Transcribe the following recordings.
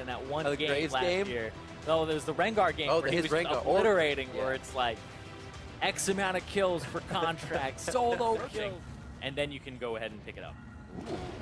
in that one game Graves last game? year. No, there's the Rengar game where he was just obliterating, where it's like X amount of kills for contract, solo kill, and then you can go ahead and pick it up.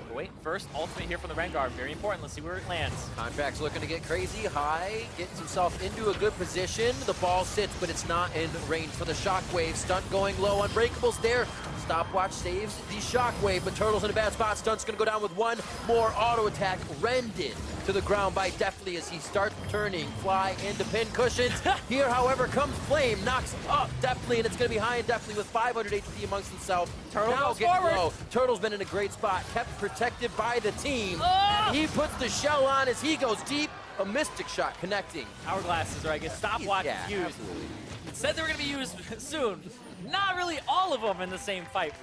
But wait, first ultimate here from the Rengar, very important. Let's see where it lands. Contract's looking to get crazy. High gets himself into a good position. The ball sits, but it's not in range for the Shockwave. Stunt going low. Unbreakable's there. Stopwatch saves the Shockwave, but Turtle's in a bad spot. Stunt's going to go down with one more auto attack. Rended to the ground by Deftly as he starts turning Fly into pin cushions. Here, however, comes Flame, knocks up Deftly, and it's going to be High and Deftly with 500 HP amongst himself. Turtle now goes forward. low. Turtle's been in a great spot, kept protected by the team. And he puts the shell on as he goes deep. A Mystic Shot connecting. Hourglasses are, I guess, Stopwatch is used. Absolutely. It said they were going to be used soon. Not really all of them in the same fight.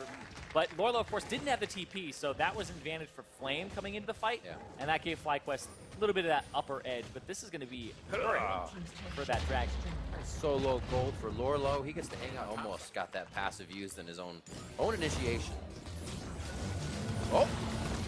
But Lorlo, of course, didn't have the TP, so that was an advantage for Flame coming into the fight. Yeah. And that gave FlyQuest a little bit of that upper edge. But this is going to be great for that Dragon. Solo gold for Lorlo. He gets to hang out. Almost got that passive used in his own initiation. Oh!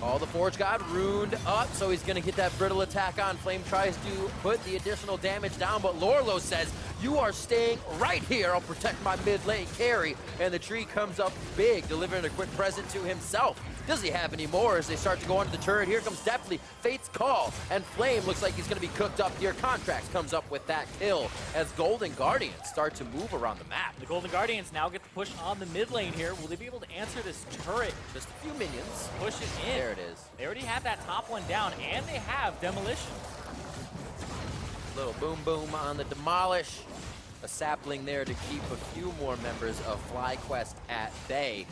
All the Forge God ruined up, so he's going to get that brittle attack on. Flame tries to put the additional damage down, but Lorlo says, you are staying right here. I'll protect my mid lane carry. And the tree comes up big, delivering a quick present to himself. Does he have any more as they start to go under the turret? Here comes Deftly, Fate's Call, and Flame looks like he's going to be cooked up here. Contracts comes up with that kill as Golden Guardians start to move around the map. The Golden Guardians now get the push on the mid lane here. Will they be able to answer this turret? Just a few minions. Push it in. There it is. They already have that top one down, and they have Demolition. Little boom boom on the Demolish. A sapling there to keep a few more members of FlyQuest at bay.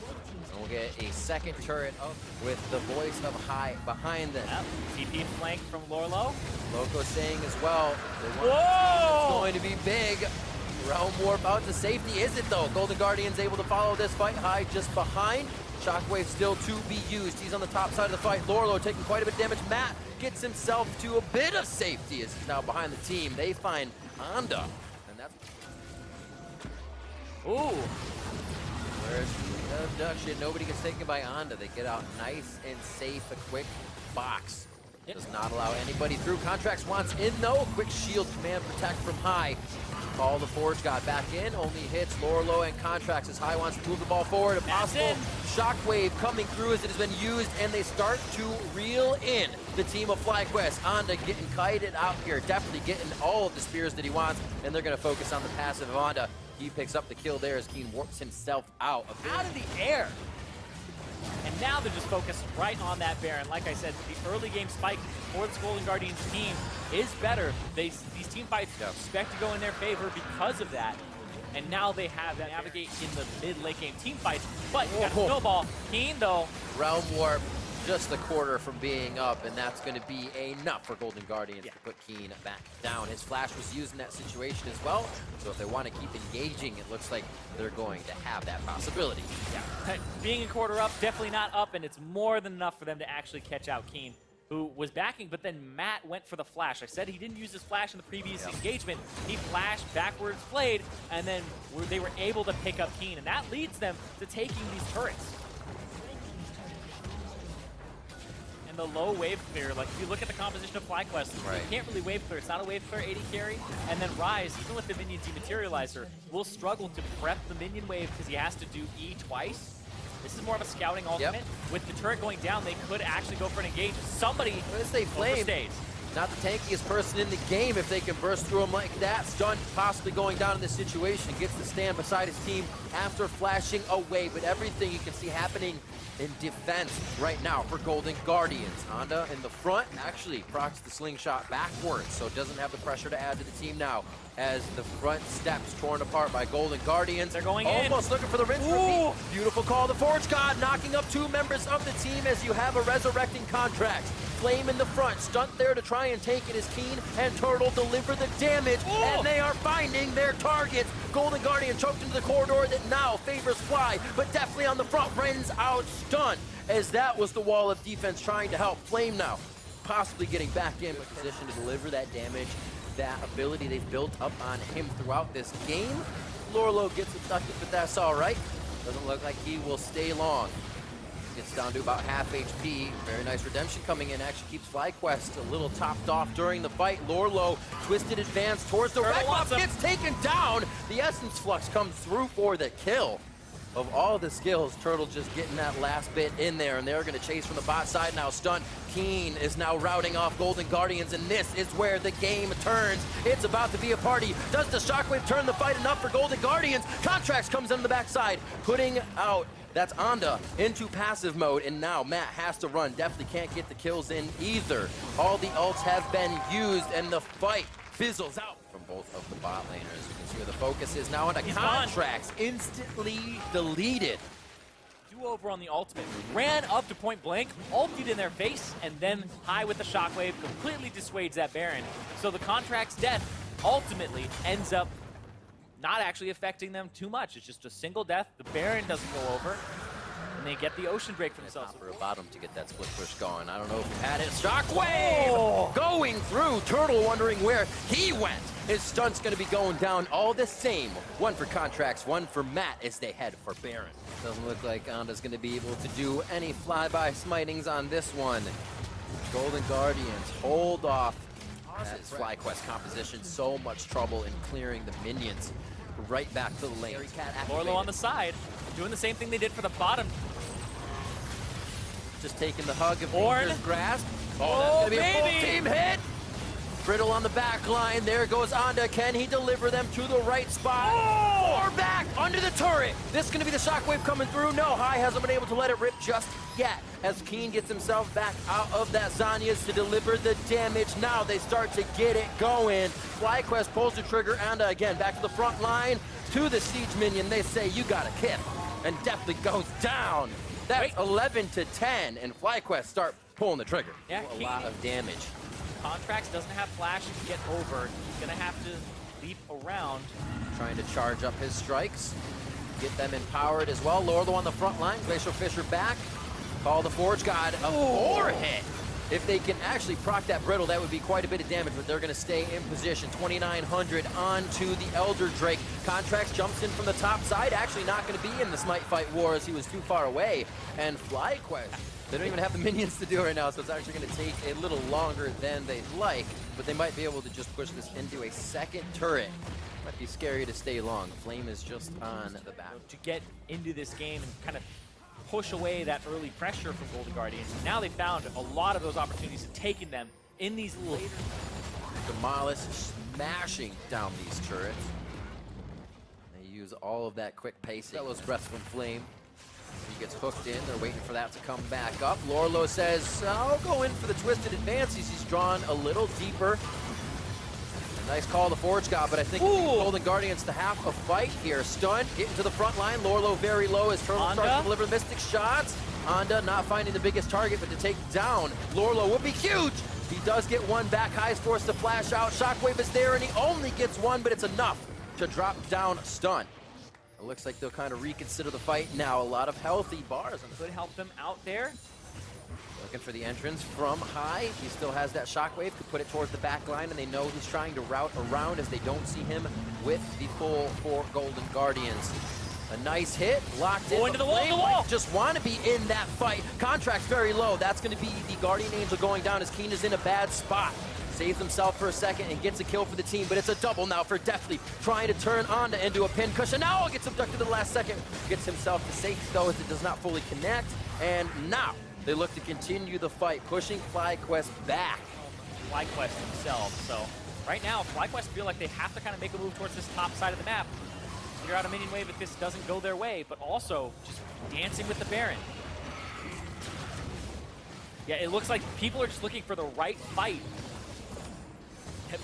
And we'll get a second turret up with the voice of High behind them. Yep. TP flank from Lorlo. Loco saying as well, whoa! It's going to be big. Realm Warp out to safety, is it though? Golden Guardian's able to follow this fight. High just behind. Shockwave still to be used. He's on the top side of the fight. Lorlo taking quite a bit of damage. Matt gets himself to a bit of safety as he's now behind the team. They find Honda, and that's... Ooh. Where's the abduction? Nobody gets taken by Honda. They get out nice and safe. A quick box. Does not allow anybody through. Contracts wants in though. Quick shield command protect from High. Call the Forge God back in. Only hits Lorlo and Contracts as High wants to move the ball forward. A possible Shockwave coming through as it has been used, and they start to reel in the team of FlyQuest. Honda getting kited out here. Definitely getting all of the spears that he wants, and they're going to focus on the passive of Honda. He picks up the kill there as Keen works himself out of the air. And now they're just focused right on that Baron. Like I said, the early game spike for the Golden Guardians team is better. These team fights expect to go in their favor because of that. And now they have to navigate in the mid-late game team fights. But you got a snowball. Keen, though. Realm Warp just a quarter from being up, and that's going to be enough for Golden Guardians to put Keen back down. His flash was used in that situation as well, so if they want to keep engaging, it looks like they're going to have that possibility. Yeah, being a quarter up, definitely not up, and it's more than enough for them to actually catch out Keen, who was backing, but then Matt went for the flash. I said he didn't use his flash in the previous engagement. He flashed backwards, played, and then they were able to pick up Keen, and that leads them to taking these turrets. And the low wave clear, like if you look at the composition of FlyQuest, you can't really wave clear. It's not a wave clear 80 carry. And then Rise, even with the minion dematerializer, will struggle to prep the minion wave because he has to do E twice. This is more of a scouting ultimate. With the turret going down, they could actually go for an engage. Somebody overstays. Not the tankiest person in the game if they can burst through him like that. Stunt possibly going down in this situation. Gets to stand beside his team after flashing away. But everything you can see happening in defense right now for Golden Guardians. Honda in the front actually procs the slingshot backwards, so doesn't have the pressure to add to the team now as the front steps torn apart by Golden Guardians. They're going almost looking for the rinse repeat. Beautiful call. The Forge God knocking up two members of the team as you have a resurrecting Contract. Flame in the front, Stunt there to try and take it as Keen and Turtle deliver the damage, and they are finding their targets. Golden Guardian choked into the corridor that now favors Fly, but definitely on the front, rends out Stunt, as that was the wall of defense trying to help. Flame now possibly getting back in position to deliver that damage, that ability they've built up on him throughout this game. Lorlo gets abducted, but that's all right. Doesn't look like he will stay long. Gets down to about half HP. Very nice redemption coming in. Actually keeps FlyQuest a little topped off during the fight. Lorlo, twisted advance towards the red buff, gets taken down. The Essence Flux comes through for the kill. Of all the skills, Turtle just getting that last bit in there, and they're going to chase from the bot side now. Stunt. Keen is now routing off Golden Guardians, and this is where the game turns. It's about to be a party. Does the Shockwave turn the fight enough for Golden Guardians? Contracts comes on the backside, putting out, that's Onda, into passive mode, and now Matt has to run. Definitely can't get the kills in either. All the ults have been used, and the fight fizzles out from both of the bot laners. You can see where the focus is now on the Contracts. Instantly deleted. Over on the ultimate, ran up to point blank, ulted in their face, and then High with the shockwave completely dissuades that Baron. So the Contract's death ultimately ends up not actually affecting them too much. It's just a single death. The Baron doesn't go over, and they get the Ocean Break for themselves. For a bottom to get that split push going. I don't know if he had it. Shockwave going through. Turtle wondering where he went. His stunt's going to be going down all the same. One for Contracts, one for Matt as they head for Baron. Doesn't look like Onda's going to be able to do any flyby smitings on this one. Golden Guardians hold off. As FlyQuest composition, so much trouble in clearing the minions. Right back to the lane. Lorlo on the side, doing the same thing they did for the bottom. Just taking the hug of Orn's grasp. Oh, that's going to be a full team hit. Brittle on the back line. There goes Onda. Can he deliver them to the right spot? Or back under the turret. This is going to be the shockwave coming through. No, High hasn't been able to let it rip just yet. As Keen gets himself back out of that Zhonya's to deliver the damage. Now they start to get it going. FlyQuest pulls the trigger. Onda again back to the front line. To the siege minion. They say, you got a kill. And definitely goes down. That's 11 to 10. And FlyQuest start pulling the trigger. Yeah, a lot of damage. Contracts doesn't have flash to get over. He's gonna have to leap around. Trying to charge up his strikes. Get them empowered as well. Lorlo on the front line. Glacial Fisher back. Call the Forge God. A 4 hit. If they can actually proc that Brittle, that would be quite a bit of damage, but they're going to stay in position. 2,900 onto the Elder Drake. Contracts jumps in from the top side. Actually not going to be in the Smite Fight War as he was too far away. And FlyQuest, they don't even have the minions to do it right now, so it's actually going to take a little longer than they'd like, but they might be able to just push this into a second turret. Might be scary to stay long. Flame is just on the back. To get into this game and kind of push away that early pressure from Golden Guardians. Now they found a lot of those opportunities and taken them in these later. Demolish smashing down these turrets. They use all of that quick pacing. Fellows Breath from Flame. He gets hooked in. They're waiting for that to come back up. Lorlo says, I'll go in for the twisted advance. He's drawn a little deeper. A nice call to Forge God, but I think Golden Guardians to have a fight here. Stun, getting to the front line. Lorlo very low as Turtle starts to deliver mystic shots. Onda not finding the biggest target, but to take down Lorlo would be huge. He does get one back. High's forced to flash out. Shockwave is there, and he only gets one, but it's enough to drop down Stun. It looks like they'll kind of reconsider the fight now. A lot of healthy bars. Could help them out there. Looking for the entrance from High. He still has that shockwave to put it towards the back line, and they know he's trying to route around as they don't see him with the full 4 Golden Guardians. A nice hit, locked in. Into the wall, Just want to be in that fight. Contract's very low. That's going to be the Guardian Angel going down as Keen is in a bad spot. Saves himself for a second and gets a kill for the team, but it's a double now for Deathly, trying to turn Onda into a pin cushion. Now gets abducted in the last second. Gets himself to safety though as it does not fully connect. And now they look to continue the fight, pushing FlyQuest back. FlyQuest themselves. So right now, FlyQuest feel like they have to kind of make a move towards this top side of the map. Figure out a minion wave if this doesn't go their way, but also just dancing with the Baron. Yeah, it looks like people are just looking for the right fight.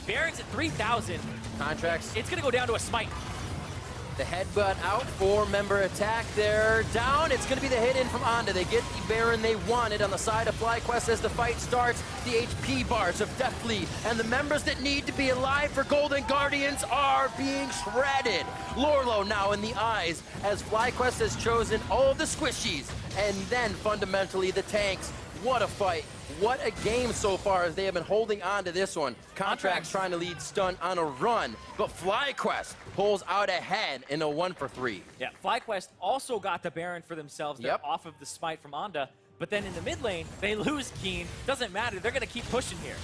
Baron's at 3,000. Contracts. It's going to go down to a smite. The headbutt out, 4-member attack there. Down, it's going to be the hit in from Onda. They get the Baron they wanted on the side of FlyQuest as the fight starts. The HP bars of Deathly and the members that need to be alive for Golden Guardians are being shredded. Lorlo now in the eyes as FlyQuest has chosen all of the squishies and then fundamentally the tanks. What a fight. what a game so far as they have been holding on to this one. Contracts trying to lead Stun on a run, but FlyQuest pulls out ahead in a 1-for-3. Yeah, FlyQuest also got the Baron for themselves. They're off of the smite from Onda, but then in the mid lane, they lose Keen. Doesn't matter, they're gonna keep pushing here.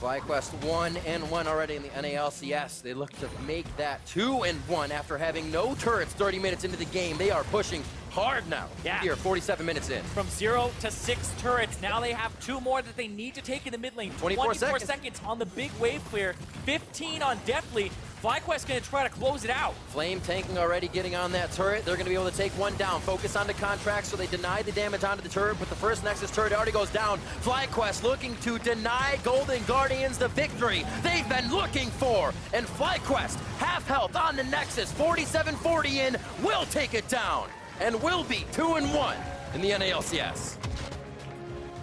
FlyQuest 1-1 already in the NALCS. They look to make that 2-1 after having no turrets 30 minutes into the game. They are pushing hard now. Yeah. Here, 47 minutes in. From 0 to 6 turrets. Now they have 2 more that they need to take in the mid lane. 24 seconds on the big wave clear. 15 on Deathly. FlyQuest gonna try to close it out. Flame tanking already, getting on that turret. They're going to be able to take one down. Focus on the contract, so they deny the damage onto the turret, but the first Nexus turret already goes down. FlyQuest looking to deny Golden Guardians the victory they've been looking for. And FlyQuest, half health on the Nexus, 47-40 in, will take it down. And will be 2-1 in the NALCS.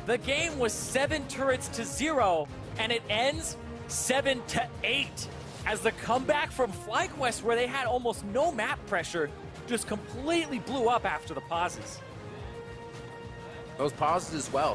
The game was 7 turrets to 0, and it ends 7 to 8. As the comeback from FlyQuest, where they had almost no map pressure, just completely blew up after the pauses. Those pauses as well.